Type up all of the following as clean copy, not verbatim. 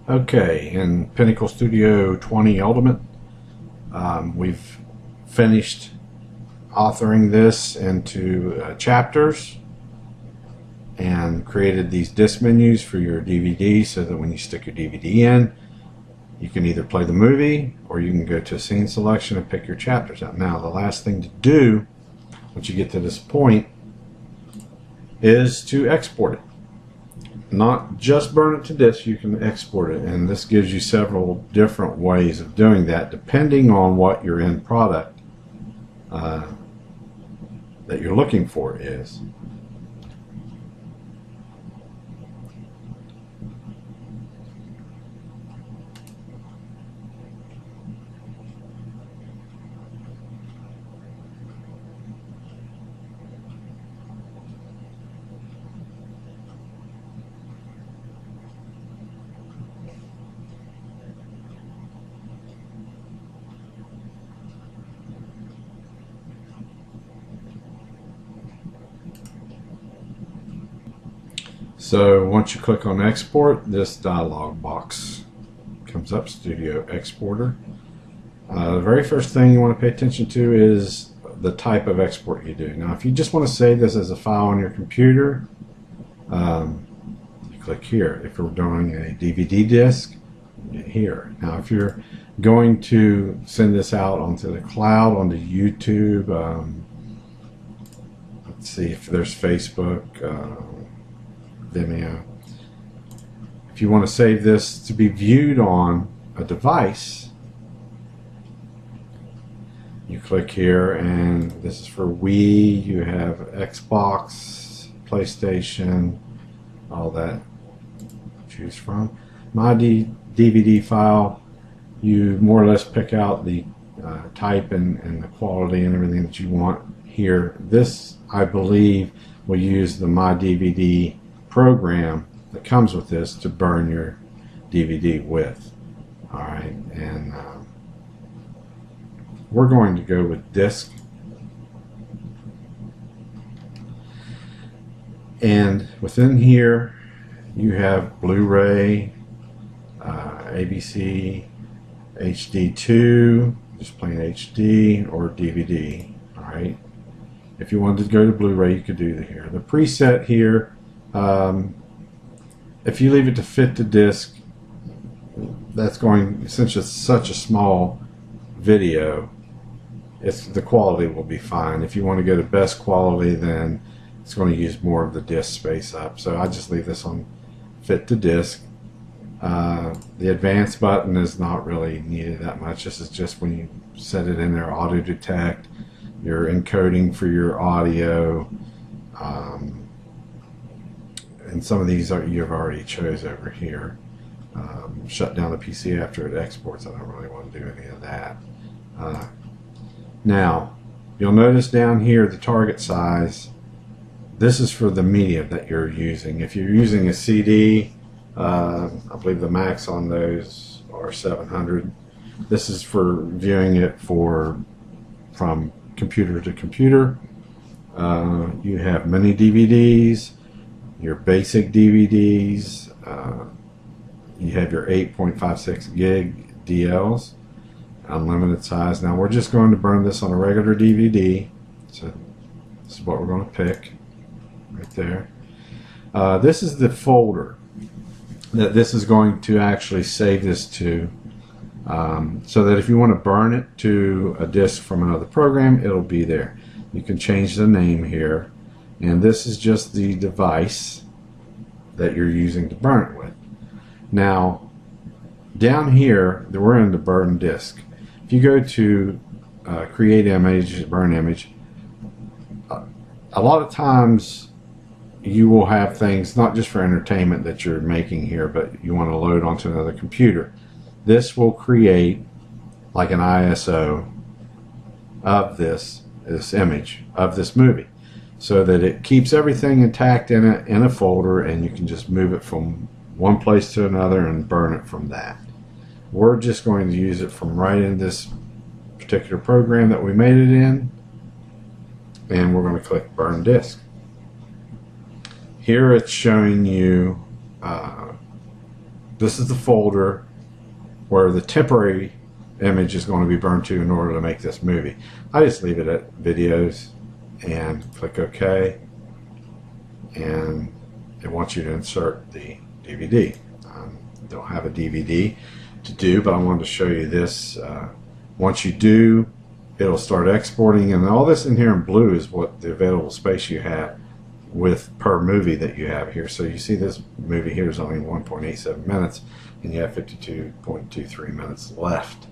Okay, in Pinnacle Studio 20 Ultimate, we've finished authoring this into chapters and created these disc menus for your DVD so that when you stick your DVD in, you can either play the movie or you can go to a scene selection and pick your chapters out. Now, the last thing to do once you get to this point is to export it. Not just burn it to disk, you can export it, and this gives you several different ways of doing that depending on what your end product that you're looking for is. So once you click on export, this dialog box comes up, Studio Exporter. The very first thing you want to pay attention to is the type of export you do. Now if you just want to save this as a file on your computer, you click here. If we're doing a DVD disc, here. Now if you're going to send this out onto the cloud, onto YouTube, let's see if there's Facebook, Vimeo. If you want to save this to be viewed on a device, you click here, and this is for Wii, you have Xbox, PlayStation, all that to choose from. My DVD file, you more or less pick out the type and the quality and everything that you want here. This, I believe, will use the My DVD program that comes with this to burn your DVD with. Alright, and we're going to go with disc. And within here you have Blu-ray, ABC, HD2, just plain HD, or DVD. Alright, if you wanted to go to Blu-ray, you could do that here. The preset here, if you leave it to fit to disk, that's going, since it's such a small video, the quality will be fine. If you want to go to best quality, then it's going to use more of the disk space up. So I just leave this on fit to disk. The advanced button is not really needed that much. This is just when you set it in there, auto detect, your encoding for your audio, and some of these you've already chose over here. Shut down the PC after it exports. I don't really want to do any of that. Now, you'll notice down here the target size. This is for the media that you're using. If you're using a CD, I believe the max on those are 700. This is for viewing it from computer to computer. You have mini DVDs, your basic DVDs, you have your 8.56 gig DLs, unlimited size. Now we're just going to burn this on a regular DVD, so this is what we're going to pick right there. This is the folder that this is going to actually save this to, so that if you want to burn it to a disk from another program, it'll be there. You can change the name here, and this is just the device that you're using to burn it with. Now down here, we're in the burn disk. If you go to create image, burn image, a lot of times you will have things not just for entertainment that you're making here, but you want to load onto another computer. This will create like an ISO of this image of this movie, so that it keeps everything intact in a folder, and you can just move it from one place to another and burn it from that. We're just going to use it from right in this particular program that we made it in, and we're going to click burn disk. Here it's showing you this is the folder where the temporary image is going to be burned to in order to make this movie. I just leave it at videos and click OK, and it wants you to insert the DVD. Don't have a DVD to do, but I wanted to show you this. Once you do, it'll start exporting, and all this in here in blue is what the available space you have with per movie that you have here. So you see this movie here is only 1.87 minutes, and you have 52.23 minutes left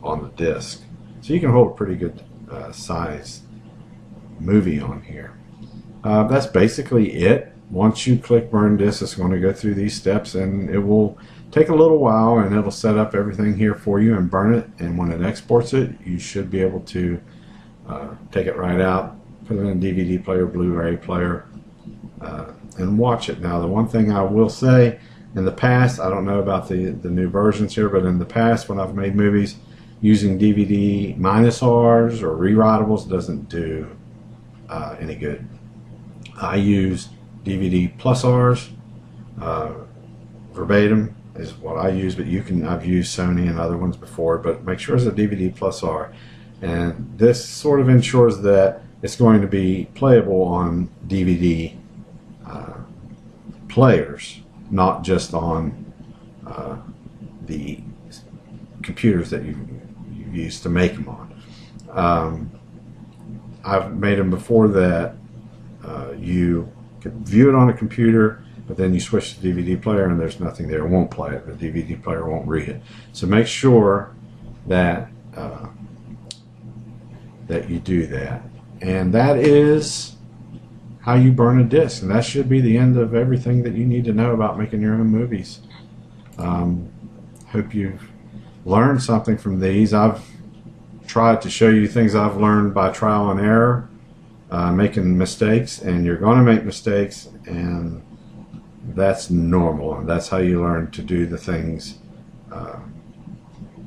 on the disc. So you can hold a pretty good size movie on here. That's basically it. Once you click burn disk, it's going to go through these steps, and it will take a little while, and it'll set up everything here for you and burn it. And when it exports it, you should be able to take it right out, put it in a DVD player, Blu-ray player, and watch it. Now, the one thing I will say, in the past, I don't know about the new versions here, but in the past when I've made movies, using DVD minus R's or rewritables doesn't do any good. I use DVD plus R's. Verbatim is what I use, but I've used Sony and other ones before, but make sure it's a DVD plus R. And this sort of ensures that it's going to be playable on DVD players, not just on the computers that you've used to make them on. I've made them before that you could view it on a computer, but then you switch to the DVD player and there's nothing there. It won't play it. The DVD player won't read it. So make sure that that you do that. And that is how you burn a disc. And that should be the end of everything that you need to know about making your own movies. Hope you've learned something from these. I've tried to show you things I've learned by trial and error, making mistakes, and you're going to make mistakes, and that's normal, and that's how you learn to do the things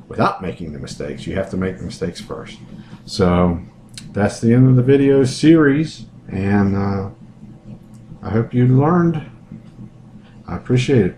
without making the mistakes. You have to make the mistakes first. So that's the end of the video series, and I hope you learned. I appreciate it.